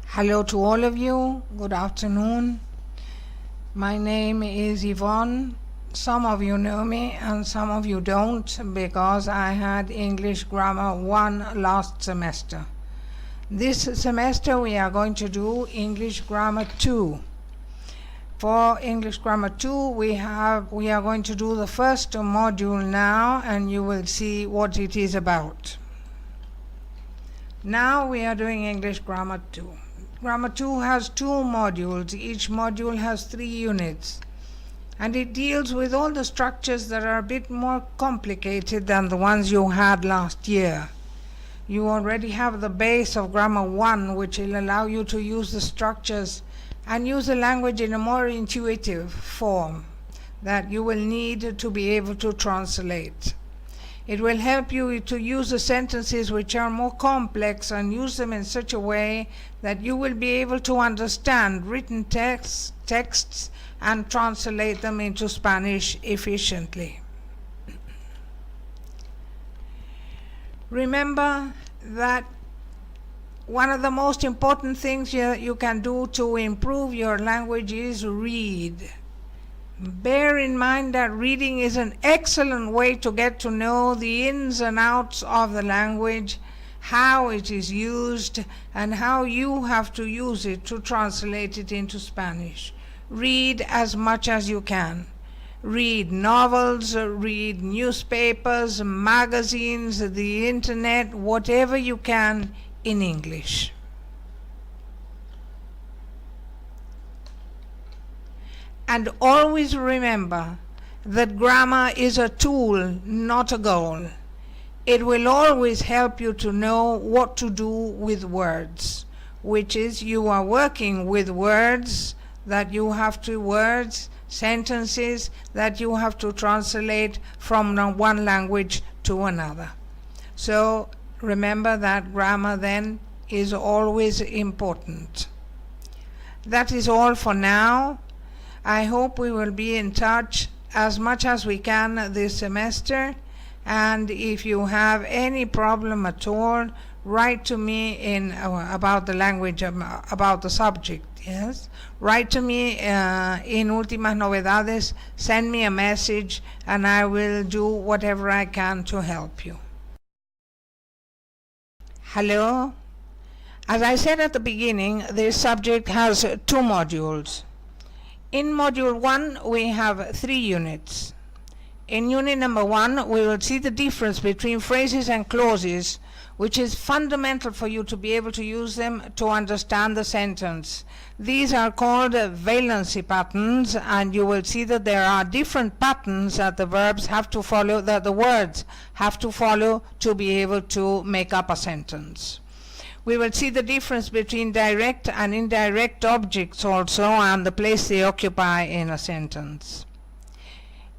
Hello to all of you. Good afternoon. My name is Ivonne. Some of you know me and some of you don't because I had English Grammar 1 last semester. This semester we are going to do English Grammar 2. For English Grammar 2 we are going to do the first module now, and you will see what it is about. Now we are doing English Grammar 2. Grammar 2 has 2 modules. Each module has 3 units. And it deals with all the structures that are a bit more complicated than the ones you had last year. You already have the base of Grammar 1, which will allow you to use the structures and use the language in a more intuitive form that you will need to be able to translate. It will help you to use the sentences which are more complex and use them in such a way that you will be able to understand written texts and translate them into Spanish efficiently. Remember that one of the most important things you can do to improve your language is read. Bear in mind that reading is an excellent way to get to know the ins and outs of the language, how it is used, and how you have to use it to translate it into Spanish. Read as much as you can. Read novels, read newspapers, magazines, the internet, whatever you can in English. And always remember that grammar is a tool, not a goal. It will always help you to know what to do with words, which is you are working with words that you have to sentences that you have to translate from one language to another. So remember that grammar then is always important. That is all for now. I hope we will be in touch as much as we can this semester, and if you have any problem at all, write to me about the language, about the subject. Yes, write to me in Últimas Novedades, send me a message, and I will do whatever I can to help you. Hello. As I said at the beginning, this subject has 2 modules. In Module 1, we have 3 units. In Unit number 1, we will see the difference between phrases and clauses, which is fundamental for you to be able to use them to understand the sentence. These are called valency patterns, and you will see that there are different patterns that the verbs have to follow, that the words have to follow to be able to make up a sentence. We will see the difference between direct and indirect objects also, and the place they occupy in a sentence.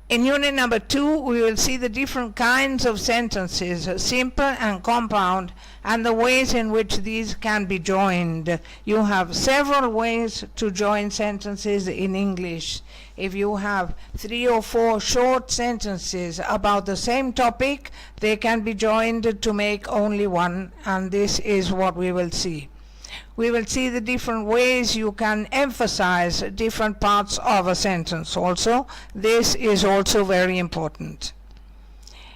In Unit number 2, we will see the different kinds of sentences, simple and compound, and the ways in which these can be joined. You have several ways to join sentences in English. If you have 3 or 4 short sentences about the same topic, they can be joined to make only one, and this is what we will see. We will see the different ways you can emphasize different parts of a sentence also. This is also very important.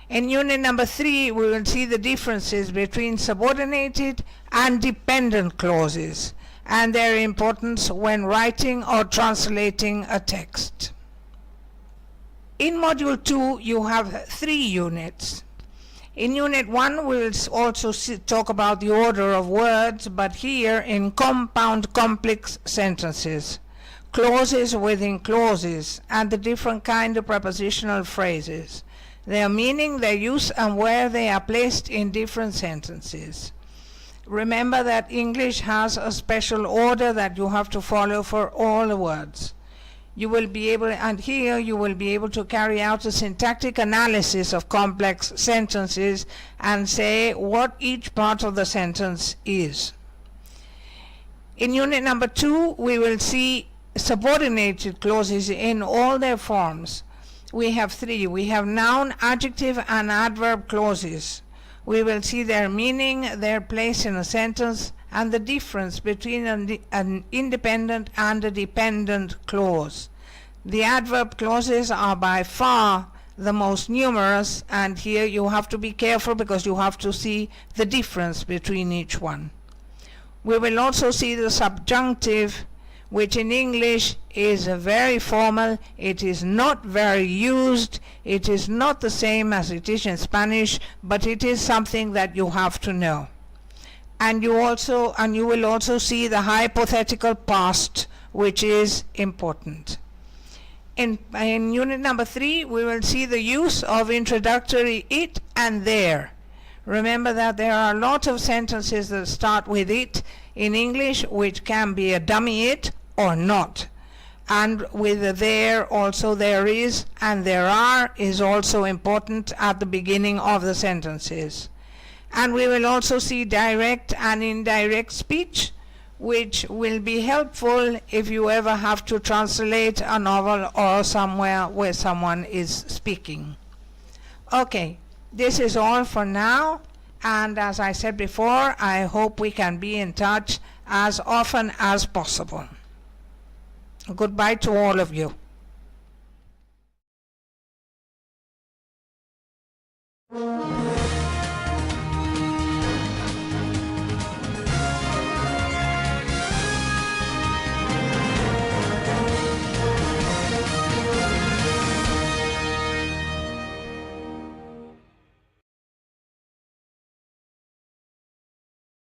In Unit number 3, we will see the differences between subordinated and dependent clauses and their importance when writing or translating a text. In Module 2, you have 3 units. In Unit 1, we will also talk about the order of words, but here in compound complex sentences, clauses within clauses, and the different kind of prepositional phrases, their meaning, their use, and where they are placed in different sentences. Remember that English has a special order that you have to follow for all the words. You will be able, and here you will be able to carry out a syntactic analysis of complex sentences and say what each part of the sentence is. In Unit number 2, we will see subordinated clauses in all their forms. We have 3. We have noun, adjective, and adverb clauses. We will see their meaning, their place in a sentence, and the difference between an independent and a dependent clause. The adverb clauses are by far the most numerous, and here you have to be careful because you have to see the difference between each one. We will also see the subjunctive, which in English is very formal. It is not very used. It is not the same as it is in Spanish, but it is something that you have to know. And you will also see the hypothetical past, which is important. In unit number 3, we will see the use of introductory it and there. Remember that there are a lot of sentences that start with it in English, which can be a dummy it or not. And with the there, also there is and there are is also important at the beginning of the sentences. And we will also see direct and indirect speech, which will be helpful if you ever have to translate a novel or somewhere where someone is speaking. Okay, this is all for now, and as I said before, I hope we can be in touch as often as possible. Goodbye to all of you.